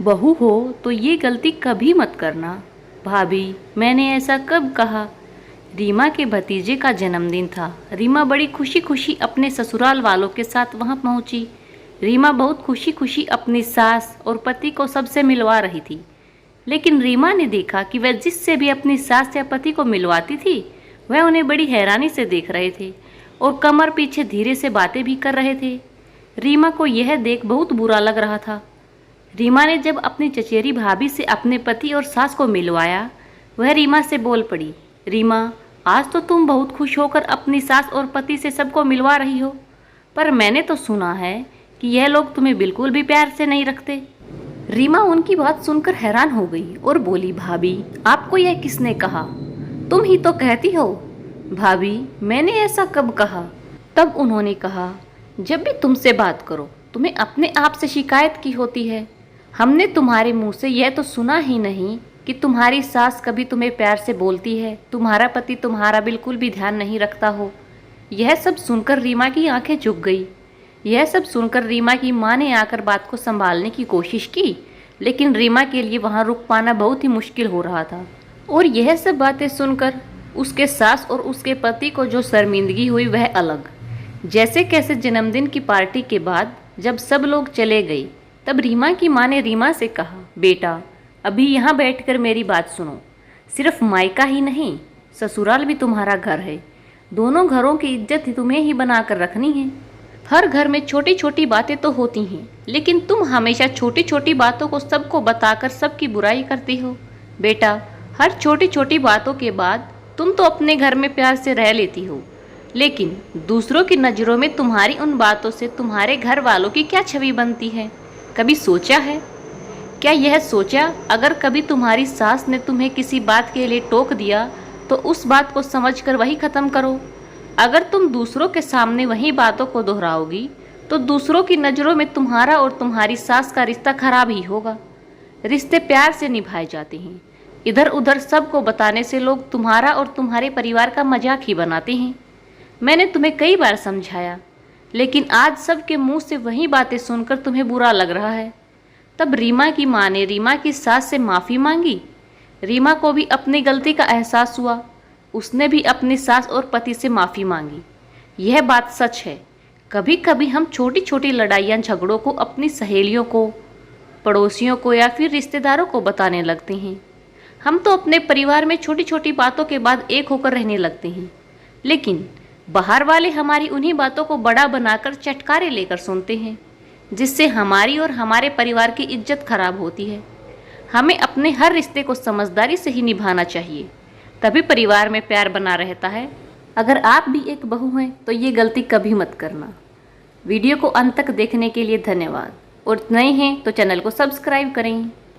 बहू हो तो ये गलती कभी मत करना। भाभी, मैंने ऐसा कब कहा। रीमा के भतीजे का जन्मदिन था। रीमा बड़ी खुशी खुशी अपने ससुराल वालों के साथ वहां पहुंची। रीमा बहुत खुशी खुशी अपनी सास और पति को सबसे मिलवा रही थी। लेकिन रीमा ने देखा कि वह जिससे भी अपनी सास या पति को मिलवाती थी वह उन्हें बड़ी हैरानी से देख रहे थे और कमर पीछे धीरे से बातें भी कर रहे थे। रीमा को यह देख बहुत बुरा लग रहा था। रीमा ने जब अपनी चचेरी भाभी से अपने पति और सास को मिलवाया, वह रीमा से बोल पड़ी, रीमा, आज तो तुम बहुत खुश होकर अपनी सास और पति से सबको मिलवा रही हो, पर मैंने तो सुना है कि यह लोग तुम्हें बिल्कुल भी प्यार से नहीं रखते। रीमा उनकी बात सुनकर हैरान हो गई और बोली, भाभी, आपको यह किसने कहा? तुम ही तो कहती हो। भाभी, मैंने ऐसा कब कहा? तब उन्होंने कहा, जब भी तुमसे बात करो तुम्हें अपने आप से शिकायत की होती है। हमने तुम्हारे मुंह से यह तो सुना ही नहीं कि तुम्हारी सास कभी तुम्हें प्यार से बोलती है, तुम्हारा पति तुम्हारा बिल्कुल भी ध्यान नहीं रखता हो। यह सब सुनकर रीमा की आंखें झुक गई। यह सब सुनकर रीमा की माँ ने आकर बात को संभालने की कोशिश की, लेकिन रीमा के लिए वहाँ रुक पाना बहुत ही मुश्किल हो रहा था। और यह सब बातें सुनकर उसके सास और उसके पति को जो शर्मिंदगी हुई वह अलग। जैसे कैसे जन्मदिन की पार्टी के बाद जब सब लोग चले गए, तब रीमा की माँ ने रीमा से कहा, बेटा, अभी यहाँ बैठकर मेरी बात सुनो। सिर्फ मायका ही नहीं, ससुराल भी तुम्हारा घर है। दोनों घरों की इज्जत तुम्हें ही बनाकर रखनी है। हर घर में छोटी छोटी बातें तो होती हैं, लेकिन तुम हमेशा छोटी छोटी बातों को सबको बताकर सबकी बुराई करती हो। बेटा, हर छोटी छोटी बातों के बाद तुम तो अपने घर में प्यार से रह लेती हो, लेकिन दूसरों की नज़रों में तुम्हारी उन बातों से तुम्हारे घर वालों की क्या छवि बनती है? कभी सोचा है? क्या यह सोचा, अगर कभी तुम्हारी सास ने तुम्हें किसी बात के लिए टोक दिया तो उस बात को समझकर वही ख़त्म करो। अगर तुम दूसरों के सामने वही बातों को दोहराओगी तो दूसरों की नज़रों में तुम्हारा और तुम्हारी सास का रिश्ता खराब ही होगा। रिश्ते प्यार से निभाए जाते हैं। इधर उधर सबको बताने से लोग तुम्हारा और तुम्हारे परिवार का मजाक ही बनाते हैं। मैंने तुम्हें कई बार समझाया, लेकिन आज सबके मुंह से वही बातें सुनकर तुम्हें बुरा लग रहा है। तब रीमा की माँ ने रीमा की सास से माफ़ी मांगी। रीमा को भी अपनी गलती का एहसास हुआ। उसने भी अपनी सास और पति से माफ़ी मांगी। यह बात सच है, कभी कभी हम छोटी छोटी लड़ाइयाँ झगड़ों को अपनी सहेलियों को, पड़ोसियों को या फिर रिश्तेदारों को बताने लगते हैं। हम तो अपने परिवार में छोटी छोटी बातों के बाद एक होकर रहने लगते हैं, लेकिन बाहर वाले हमारी उन्हीं बातों को बड़ा बनाकर चटकारे लेकर सुनते हैं, जिससे हमारी और हमारे परिवार की इज्जत खराब होती है। हमें अपने हर रिश्ते को समझदारी से ही निभाना चाहिए, तभी परिवार में प्यार बना रहता है। अगर आप भी एक बहू हैं तो ये गलती कभी मत करना। वीडियो को अंत तक देखने के लिए धन्यवाद, और नए हैं तो चैनल को सब्सक्राइब करें।